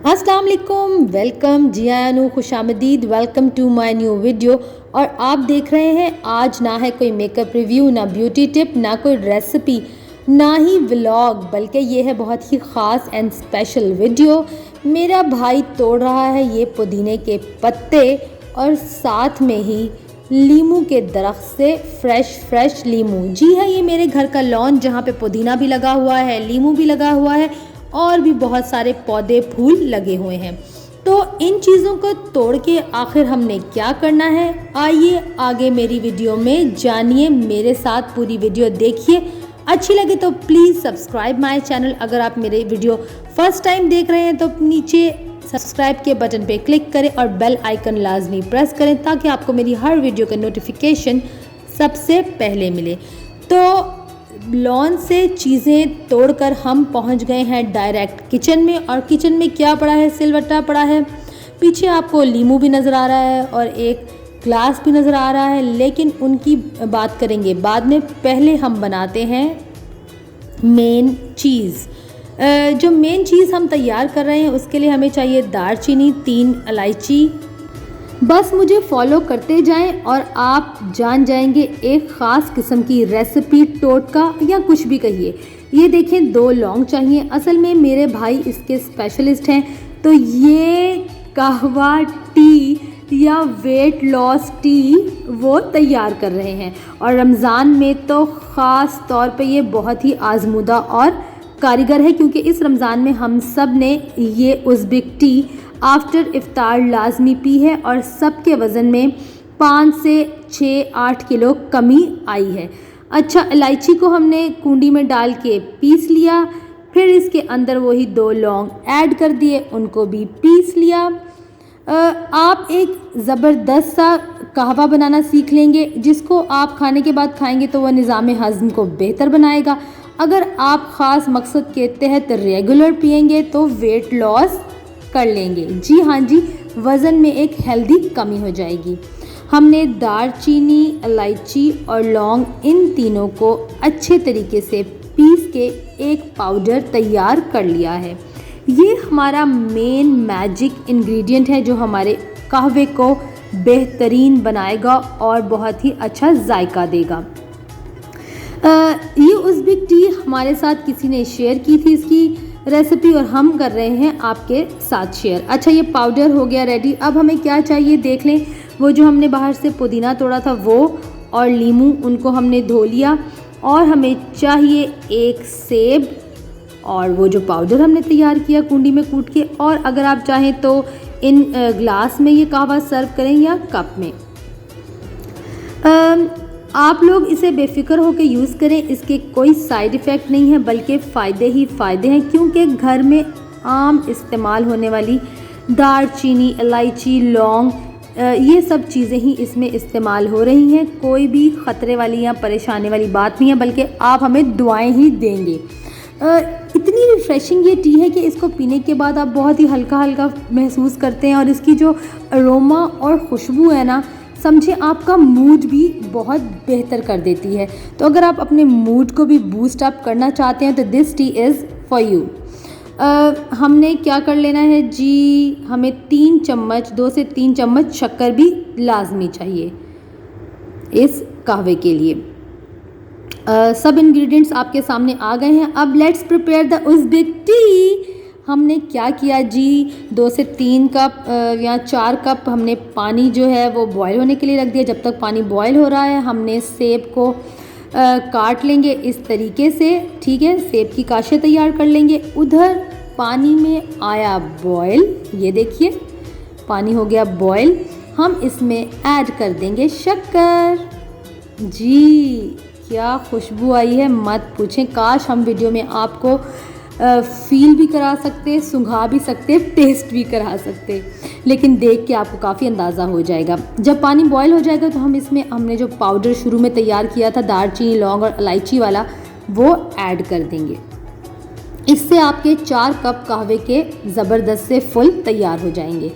अस्सलाम वालेकुम, वेलकम जी आयानू, खुशामदीद, welcome to my new video. और आप देख रहे हैं आज ना है कोई मेकअप रिव्यू, ना ब्यूटी टिप, ना कोई रेसिपी, ना ही व्लॉग, बल्कि ये है बहुत ही ख़ास एंड स्पेशल वीडियो। मेरा भाई तोड़ रहा है ये पुदीने के पत्ते और साथ में ही लीमू के दरख्त से फ्रेश लीमू। जी हाँ, ये मेरे घर का लॉन जहाँ पे पुदीना भी लगा हुआ है, लीमू भी लगा हुआ है और भी बहुत सारे पौधे फूल लगे हुए हैं। तो इन चीज़ों को तोड़ के आखिर हमने क्या करना है, आइए आगे मेरी वीडियो में जानिए, मेरे साथ पूरी वीडियो देखिए। अच्छी लगे तो प्लीज़ सब्सक्राइब माय चैनल। अगर आप मेरे वीडियो फर्स्ट टाइम देख रहे हैं तो नीचे सब्सक्राइब के बटन पे क्लिक करें और बेल आइकन लाजमी प्रेस करें ताकि आपको मेरी हर वीडियो का नोटिफिकेशन सबसे पहले मिले। तो लॉन से चीज़ें तोड़कर हम पहुंच गए हैं डायरेक्ट किचन में। और किचन में क्या पड़ा है, सिलवट्टा पड़ा है, पीछे आपको लीमू भी नज़र आ रहा है और एक ग्लास भी नज़र आ रहा है, लेकिन उनकी बात करेंगे बाद में। पहले हम बनाते हैं मेन चीज़। जो मेन चीज़ हम तैयार कर रहे हैं उसके लिए हमें चाहिए दालचीनी, 3 इलायची। बस मुझे फॉलो करते जाएं और आप जान जाएंगे एक ख़ास किस्म की रेसिपी, टोटका या कुछ भी कहिए। ये देखें 2 लौंग चाहिए। असल में मेरे भाई इसके स्पेशलिस्ट हैं, तो ये कहवा टी या वेट लॉस टी वो तैयार कर रहे हैं। और रमज़ान में तो ख़ास तौर पे ये बहुत ही आजमूदा और कारीगर है, क्योंकि इस रमज़ान में हम सब ने ये उज़्बेक टी आफ्टर इफ्तार लाजमी पी है और सबके वज़न में 5 से 6-8 किलो कमी आई है। अच्छा, इलायची को हमने कूंडी में डाल के पीस लिया, फिर इसके अंदर वही 2 लौंग ऐड कर दिए, उनको भी पीस लिया। आप एक ज़बरदस्त सा कहवा बनाना सीख लेंगे, जिसको आप खाने के बाद खाएंगे तो वह निज़ाम हज़म को बेहतर बनाएगा। अगर आप ख़ास मकसद के तहत रेगुलर पिएंगे तो वेट लॉस कर लेंगे। जी हाँ जी, वज़न में एक हेल्दी कमी हो जाएगी। हमने दालचीनी, इलायची और लौंग, इन तीनों को अच्छे तरीके से पीस के एक पाउडर तैयार कर लिया है। ये हमारा मेन मैजिक इंग्रेडिएंट है जो हमारे कहवे को बेहतरीन बनाएगा और बहुत ही अच्छा जायका देगा। ये उज़्बेक टी हमारे साथ किसी ने शेयर की थी इसकी रेसिपी और हम कर रहे हैं आपके साथ शेयर। अच्छा, ये पाउडर हो गया रेडी। अब हमें क्या चाहिए देख लें। वो जो हमने बाहर से पुदीना तोड़ा था वो और लीमू, उनको हमने धो लिया। और हमें चाहिए एक सेब और वो जो पाउडर हमने तैयार किया कूंडी में कूट के। और अगर आप चाहें तो इन ग्लास में ये कहवा सर्व करें या कप में। आप लोग इसे बेफिक्र होकर यूज़ करें, इसके कोई साइड इफ़ेक्ट नहीं है बल्कि फ़ायदे ही फ़ायदे हैं, क्योंकि घर में आम इस्तेमाल होने वाली दालचीनी, इलायची, लौंग, ये सब चीज़ें ही इसमें इस्तेमाल हो रही हैं। कोई भी ख़तरे वाली या परेशानी वाली बात नहीं है, बल्कि आप हमें दुआएं ही देंगे। इतनी रिफ़्रेशिंग ये टी है कि इसको पीने के बाद आप बहुत ही हल्का हल्का महसूस करते हैं और इसकी जो अरोमा और खुशबू है ना, समझे आपका मूड भी बहुत बेहतर कर देती है। तो अगर आप अपने मूड को भी बूस्ट अप करना चाहते हैं तो this T is for you. हमने क्या कर लेना है जी, हमें 3 चम्मच, 2 से 3 चम्मच शक्कर भी लाजमी चाहिए इस कहवे के लिए। सब इंग्रेडिएंट्स आपके सामने आ गए हैं। अब let's prepare the Uzbek T. हमने क्या किया जी, 2 से 3 कप या 4 कप हमने पानी जो है वो बॉयल होने के लिए रख दिया। जब तक पानी बॉयल हो रहा है हमने सेब को काट लेंगे इस तरीके से, ठीक है। सेब की काशे तैयार कर लेंगे। उधर पानी में आया बॉयल, ये देखिए पानी हो गया बॉयल। हम इसमें ऐड कर देंगे शक्कर। जी क्या खुशबू आई है, मत पूछें। काश हम वीडियो में आपको फील भी करा सकते, सुंघा भी सकते, टेस्ट भी करा सकते, लेकिन देख के आपको काफ़ी अंदाज़ा हो जाएगा। जब पानी बॉयल हो जाएगा तो हम इसमें हमने जो पाउडर शुरू में तैयार किया था दालचीनी, लौंग और इलायची वाला, वो ऐड कर देंगे। इससे आपके 4 कप कहवे के ज़बरदस्त से फुल तैयार हो जाएंगे।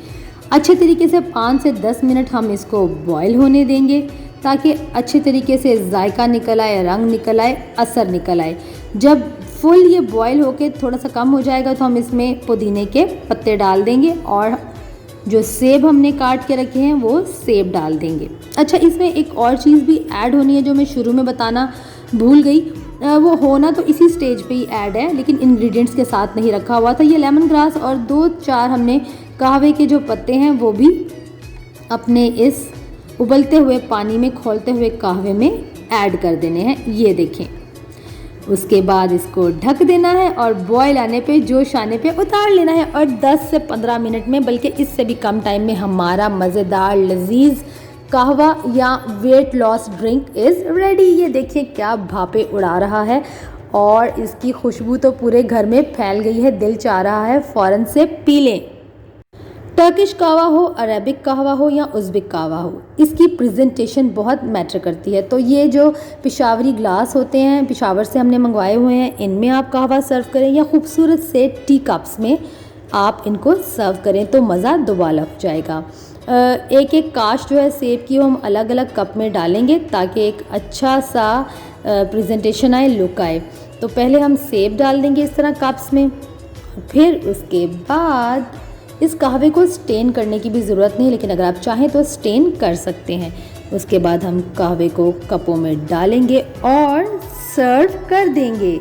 अच्छे तरीके से 5 से 10 मिनट हम इसको बॉयल होने देंगे ताकि अच्छे तरीके से जायका निकल आए, रंग निकल आए, असर निकल आए। जब फुल ये बॉयल होके थोड़ा सा कम हो जाएगा तो हम इसमें पुदीने के पत्ते डाल देंगे और जो सेब हमने काट के रखे हैं वो सेब डाल देंगे। अच्छा, इसमें एक और चीज़ भी ऐड होनी है जो मैं शुरू में बताना भूल गई। वो होना तो इसी स्टेज पे ही ऐड है, लेकिन इंग्रेडिएंट्स के साथ नहीं रखा हुआ था। ये लेमन ग्रास और 2-4 हमने कहवे के जो पत्ते हैं वो भी अपने इस उबलते हुए पानी में खौलते हुए कहवे में ऐड कर देने हैं। ये देखें, उसके बाद इसको ढक देना है और बॉयल आने पे, जोश आने पे उतार लेना है और 10 से 15 मिनट में, बल्कि इससे भी कम टाइम में हमारा मज़ेदार लजीज कहवा या weight loss drink is ready. ये देखिए क्या भापे उड़ा रहा है और इसकी खुशबू तो पूरे घर में फैल गई है। दिल चाह रहा है फ़ौरन से पी लें। टर्किश कहवा हो, अरेबिक कहवा हो या उज़्बेक कहवा हो, इसकी प्रेजेंटेशन बहुत मैटर करती है। तो ये जो पिशावरी ग्लास होते हैं, पिशावर से हमने मंगवाए हुए हैं, इनमें आप कहवा सर्व करें या खूबसूरत से टी कप्स में आप इनको सर्व करें तो मज़ा दुबाला हो जाएगा। एक एक काश जो है सेब की वो हम अलग अलग कप में डालेंगे ताकि एक अच्छा सा प्रेजेंटेशन आए, लुक आए। तो पहले हम सेब डाल देंगे इस तरह कप्स में, फिर उसके बाद इस कहवे को स्टेन करने की भी ज़रूरत नहीं, लेकिन अगर आप चाहें तो स्टेन कर सकते हैं। उसके बाद हम कहवे को कपों में डालेंगे और सर्व कर देंगे।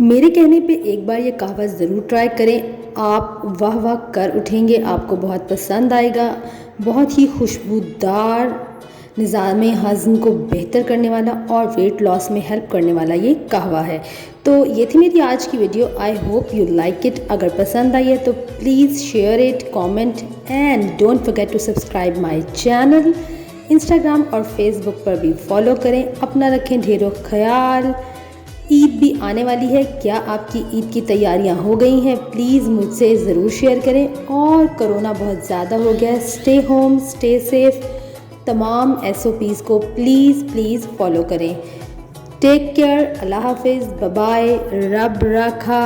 मेरे कहने पे एक बार ये कहवा ज़रूर ट्राई करें, आप वाह वाह कर उठेंगे, आपको बहुत पसंद आएगा। बहुत ही खुशबूदार, निज़ाम हज़म को बेहतर करने वाला और वेट लॉस में हेल्प करने वाला ये कहवा है। तो ये थी मेरी आज की video. I hope you like it. अगर पसंद आई है तो please share it, comment and don't forget to subscribe my channel. Instagram और फेसबुक पर भी फॉलो करें। अपना रखें ढेरों ख्याल। ईद भी आने वाली है, क्या आपकी ईद की तैयारियां हो गई हैं? प्लीज़ मुझसे ज़रूर शेयर करें। और कोरोना बहुत ज़्यादा हो गया है, स्टे होम, स्टे सेफ। तमाम SOPs को प्लीज़ फॉलो करें। टेक केयर, अल्लाह हाफिज़, बाय बाय, रब रखा।